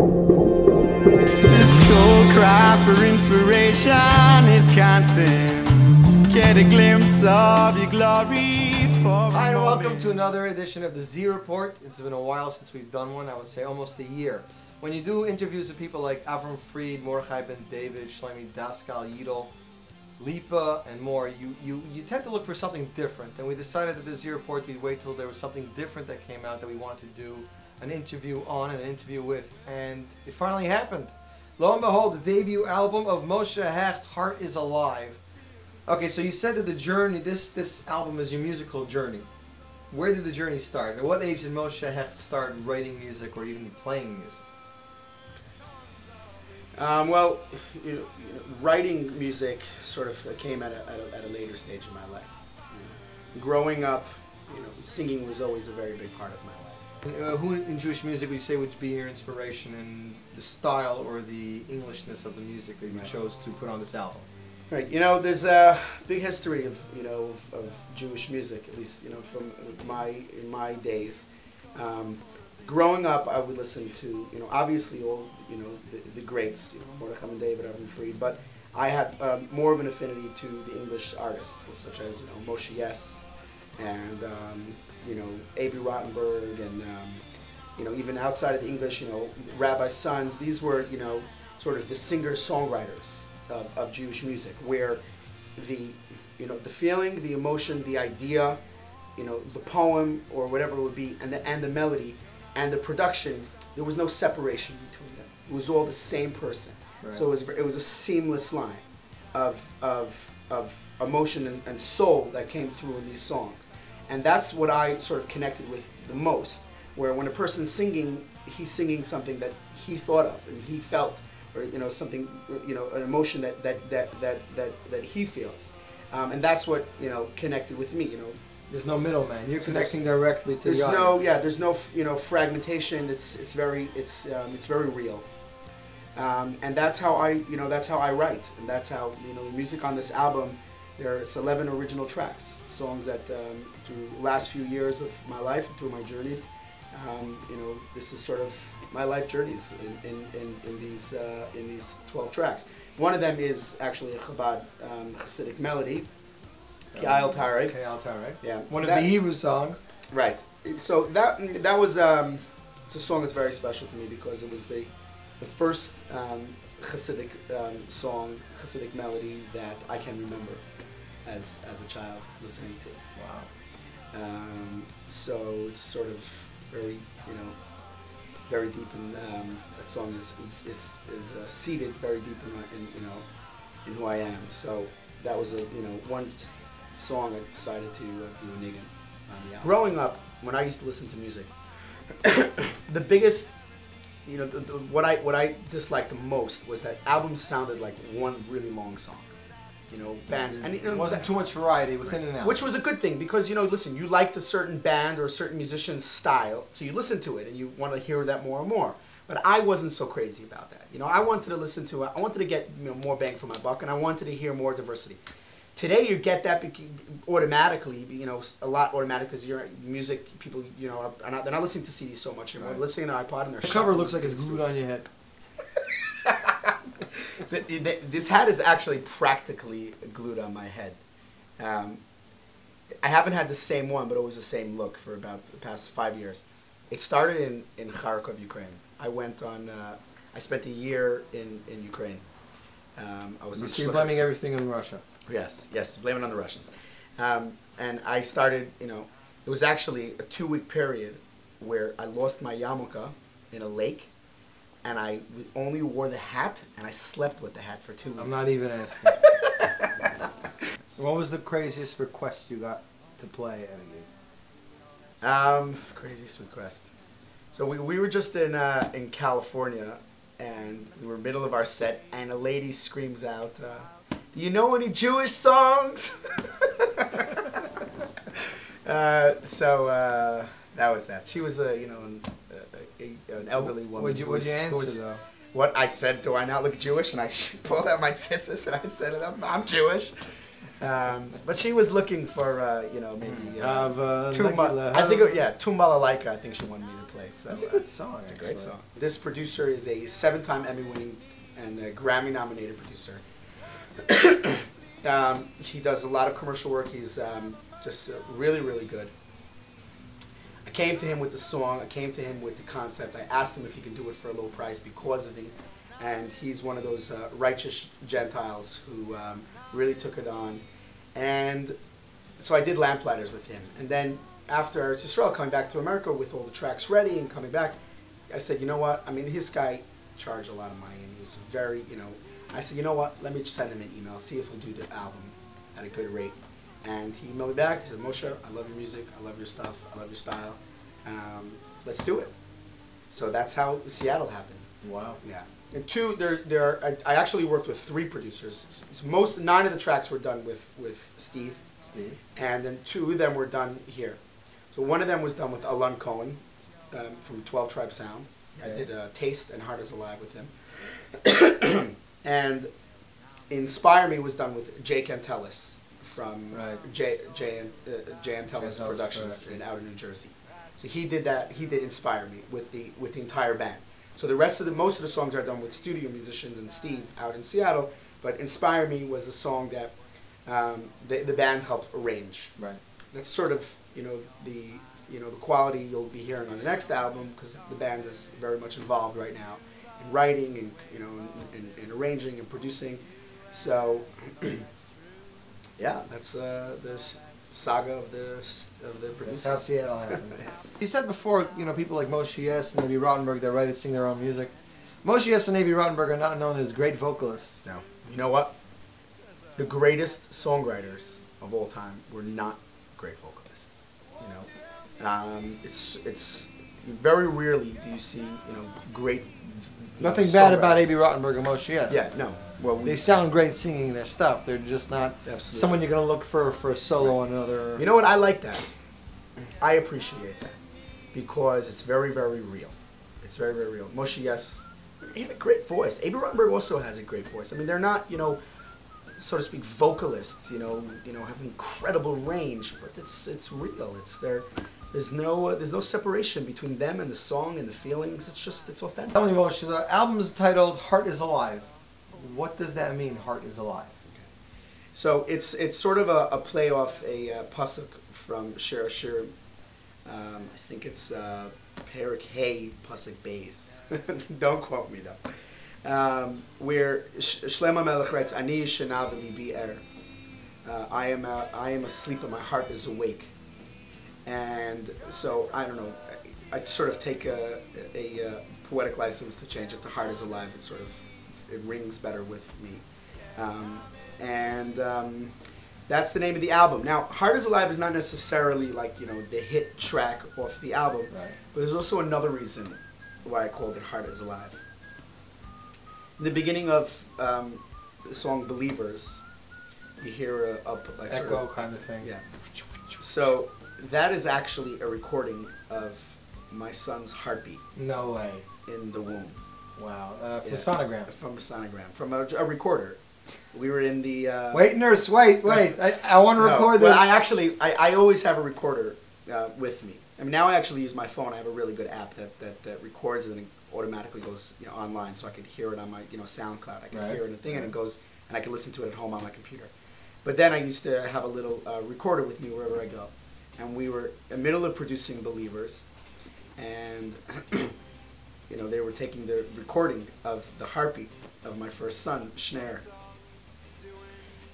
This cold cry for inspiration is constant. Get a glimpse of your glory for Hi and welcome to another edition of the Z Report. It's been a while since we've done one, I would say almost a year. When you do interviews with people like Avram Fried, Mordechai Ben David, Shlomi Daskal, Yidel, Lipa, and more, you tend to look for something different. And we decided that the Z Report, we'd wait till there was something different that came out that we wanted to do an interview on and an interview with. And it finally happened. Lo and behold, the debut album of Moshe Hecht, Heart is Alive. Okay, so you said that the journey, this album is your musical journey. Where did the journey start? At what age did Moshe Hecht start writing music or even playing music? Well, writing music sort of came at a later stage in my life. Growing up, singing was always a very big part of my life. Who in Jewish music would you say would be your inspiration in the style or the Englishness of the music that you chose to put on this album? Right, there's a big history of Jewish music, at least from in my days. Growing up, I would listen to obviously all the greats, Mordechai Ben David, Avram Fried, but I had more of an affinity to the English artists such as Moshe Hecht and A.B. Rottenberg and even outside of the English, Rabbi Sons. These were sort of the singer-songwriters of Jewish music, where the feeling, the emotion, the idea, the poem or whatever it would be, and the melody and the production, there was no separation between them. It was all the same person. Right. So it was a seamless line of emotion and soul that came through in these songs, and that's what I sort of connected with the most. Where when a person's singing, he's singing something that he thought of and he felt, or something, an emotion that he feels, and that's what connected with me. There's no middleman. You're connecting directly to the audience. There's no fragmentation. It's very real, and that's how I write, and that's how music on this album. There's 11 original tracks, songs that through the last few years of my life, through my journeys, this is sort of my life journeys in these 12 tracks. One of them is actually a Chabad Hasidic melody, K'ayal Tarek. K'ayal Tarek. Yeah. One of the Hebrew songs. Right. So that was it's a song that's very special to me because it was the first Hasidic song, Hasidic melody that I can remember as a child listening to. Wow. So it's sort of very very deep in that song is seated very deep in who I am. So that was one song I decided to do a niggin on the album. Growing up, when I used to listen to music, the biggest, what I disliked the most was that albums sounded like one really long song. Bands, and it wasn't too much variety within and out. Which was a good thing because listen, you liked a certain band or a certain musician's style, so you listen to it and you want to hear that more and more. But I wasn't so crazy about that. I wanted to listen to it. I wanted to get more bang for my buck, and I wanted to hear more diversity. Today you get that automatically, a lot automatic because your music people, they're not listening to CDs so much anymore. Right. They're listening to their iPod and their. The cover looks like it's glued on your head. This hat is actually practically glued on my head. I haven't had the same one, but it was the same look for about the past 5 years. It started in Kharkov, Ukraine. I went on. I spent a year in Ukraine. I was. So you're blaming everything on Russia. Yes, blame it on the Russians. And I started. It was actually a 2-week period where I lost my yarmulke in a lake. And I only wore the hat, and I slept with the hat for 2 weeks. I'm not even asking. What was the craziest request you got to play at a gig? Craziest request. So we were just in California, and we were middle of our set, and a lady screams out, "Do you know any Jewish songs?" So that was that. She was an elderly woman. What'd you answer though? What I said, do I not look Jewish? And I pulled out my tzitzis and I said, I'm Jewish. But she was looking for, you know, maybe Nagila, I think, Tumbala I think she wanted me to play. So, That's a good song. It's a great song. This producer is a 7-time Emmy-winning and a Grammy-nominated producer. He does a lot of commercial work. He's just really, really good. I came to him with the song. I came to him with the concept. I asked him if he could do it for a low price because of me. And he's one of those righteous Gentiles who really took it on. And so I did Lamplighters with him. And then after Eretz Yisrael, coming back to America with all the tracks ready and coming back, I said, you know what? I mean, this guy charged a lot of money and he was very, you know, I said, you know what? Let me just send him an email, see if he'll do the album at a good rate. And he emailed me back. He said, Moshe, I love your music. I love your stuff. I love your style. Let's do it. So that's how Seattle happened. Wow. Yeah. And two, I actually worked with 3 producers. 9 of the tracks were done with Steve. And then 2 of them were done here. So one of them was done with Alon Cohen from 12 Tribe Sound. Okay. I did Taste and Heart is Alive with him. And Inspire Me was done with Jake Antelis from J. Antelis Productions out in New Jersey. So he did that. He did Inspire Me with the entire band. So most of the songs are done with studio musicians and Steve out in Seattle. But Inspire Me was a song that the band helped arrange. Right. That's sort of the quality you'll be hearing on the next album because the band is very much involved right now in writing and in arranging and producing. So yeah, that's this saga of the producer. That's how Seattle happened. You said before, people like Moshe Hecht and Avi Rottenberg, they write and sing their own music. Moshe Hecht and Avi Rottenberg are not known as great vocalists. No. You know what? The greatest songwriters of all time were not great vocalists. It's very rarely do you see great. Nothing bad about Avi Rottenberg and Moshe Hecht. Yeah, no. Well, they sound great singing their stuff. They're just not someone you're going to look for a solo on another. You know what? I like that. I appreciate that because it's very, very real. It's very, very real. Moshe Hecht, he had a great voice. Avi Rottenberg also has a great voice. I mean, they're not, so to speak, vocalists. Have incredible range, but it's real. There's no separation between them and the song and the feelings. It's authentic. Tell me, Moshe, the album's titled "Heart Is Alive." What does that mean? Heart is alive. Okay. So it's sort of a play off a pasuk from Shir Hashirim. I think it's Perik Hey pasuk Beis. Don't quote me though. Where Shlomo Melech writes, "Ani yishana v'libi er." I am asleep and my heart is awake. And so I don't know. I sort of take a poetic license to change it to "Heart is Alive." It rings better with me. That's the name of the album. Now, "Heart is Alive" is not necessarily like, the hit track off the album, right. But there's also another reason why I called it "Heart is Alive." In the beginning of the song "Believers," you hear a like echo sort of, kind of thing. Yeah. So that is actually a recording of my son's heartbeat. No way. In the womb. Wow. From a sonogram. From a sonogram. From a recorder. We were in the... wait, nurse, wait. I want to record this. Well, I always have a recorder with me. I mean, now I actually use my phone. I have a really good app that records and it automatically goes online, so I could hear it on my SoundCloud. I can hear it in the thing, and it goes, and I can listen to it at home on my computer. But then I used to have a little recorder with me wherever I go. And we were in the middle of producing Believers, and they were taking the recording of the heartbeat of my first son, Schneur.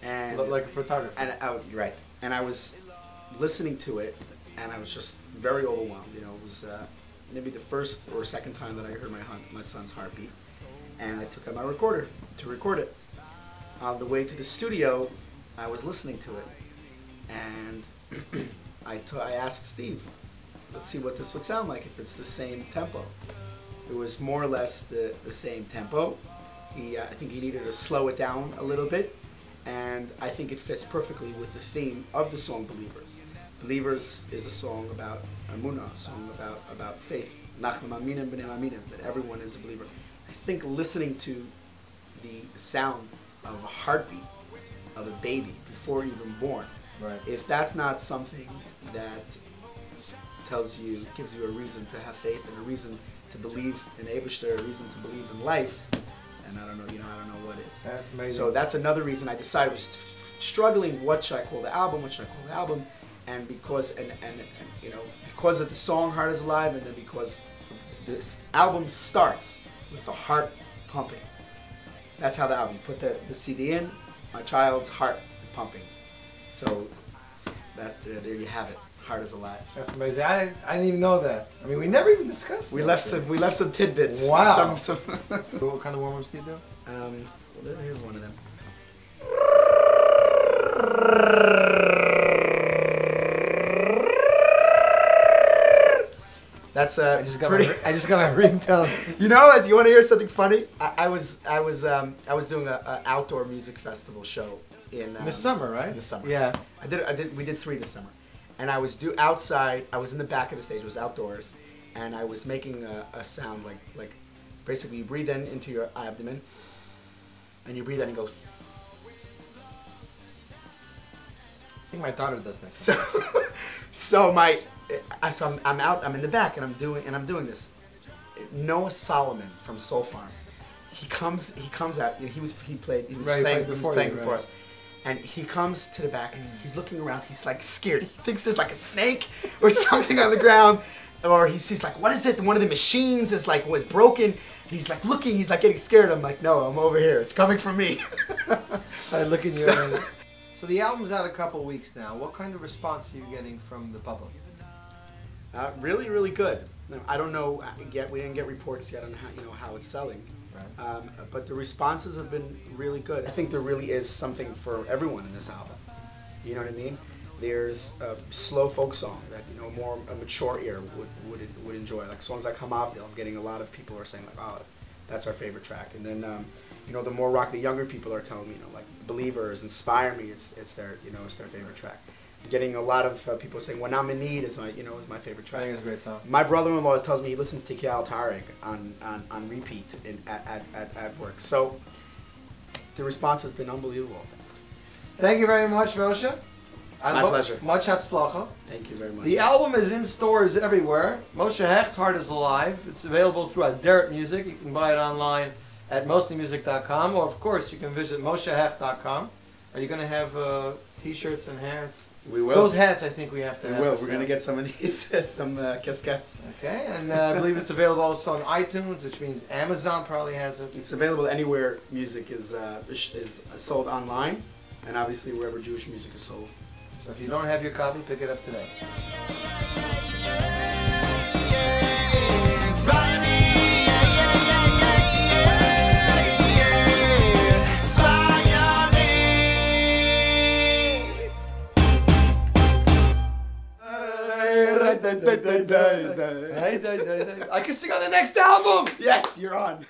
And looked like a photographer. And I was listening to it, and I was just very overwhelmed. It was maybe the first or second time that I heard my son's heartbeat, and I took out my recorder to record it. On the way to the studio, I was listening to it, and I asked Steve, let's see what this would sound like if it's the same tempo. It was more or less the same tempo. I think he needed to slow it down a little bit, and I think it fits perfectly with the theme of the song Believers. Believers is a song about Amunah, a song about faith. Nachma maminim b'nei maminim, that everyone is a believer. I think listening to the sound of a heartbeat of a baby before even born. Right. If that's not something that gives you a reason to have faith and a reason to believe in Eibishter, a reason to believe in life, and I don't know what is. That's amazing. So that's another reason I decided, I was struggling, what should I call the album, and because of the song Heart is Alive, and then because this album starts with the heart pumping. That's how the album, put the CD in, my child's heart pumping. So that there you have it. Heart is Alive. That's amazing. I didn't even know that. I mean, we never even discussed. We left some tidbits. Wow. Some What kind of warm-ups do you do? Well, here's one of them. That's I just got my ringtone. You know, as you want to hear something funny, I was doing a outdoor music festival show in the summer, right? In the summer. Yeah. We did 3 this summer, and I was outside. I was in the back of the stage. It was outdoors, and I was making a sound like basically you breathe in into your abdomen, and you breathe out and go. I think my daughter does that. So I'm out. I'm in the back, and I'm doing this. Noah Solomon from Soul Farm. He comes out. You know, he was playing before us, and he comes to the back, and he's looking around. He's like scared. He thinks there's like a snake or something on the ground, or he's like, what is it? One of the machines is like was broken. And he's like looking. He's like getting scared. I'm like, no, I'm over here. It's coming from me. I look in your eyes. So the album's out a couple weeks now. What kind of response are you getting from the public? Really, really good. Now, I don't know yet. We didn't get reports yet on how it's selling. Right. But the responses have been really good. I think there really is something for everyone in this album. You know what I mean? There's a slow folk song that more a mature ear would enjoy. Like songs like Hamavdil. I'm getting a lot of people who are saying like, oh, that's our favorite track. And then the more rock, the younger people are telling me, like Believers, Inspire Me. It's their favorite track. I'm getting a lot of people saying When I'm in Need is my favorite track. I think it's a great song. My brother-in-law tells me he listens to Kial Tarek on repeat at work. So the response has been unbelievable. Thank you very much, Moshe. My pleasure. Much hatzlacha. Thank you very much. The album is in stores everywhere. Moshe Hecht, Heart is Alive. It's available through Aderet Music. You can buy it online at mostlymusic.com, or of course you can visit moshehecht.com. Are you going to have t-shirts and hats? We will. Those hats I think we have to have. We will. We're going to get some of these, some casquettes. Okay, and I believe it's available also on iTunes, which means Amazon probably has it. It's available anywhere music is sold online, and obviously wherever Jewish music is sold. So if you don't have your copy, pick it up today. I can sing on the next album! Yes, you're on.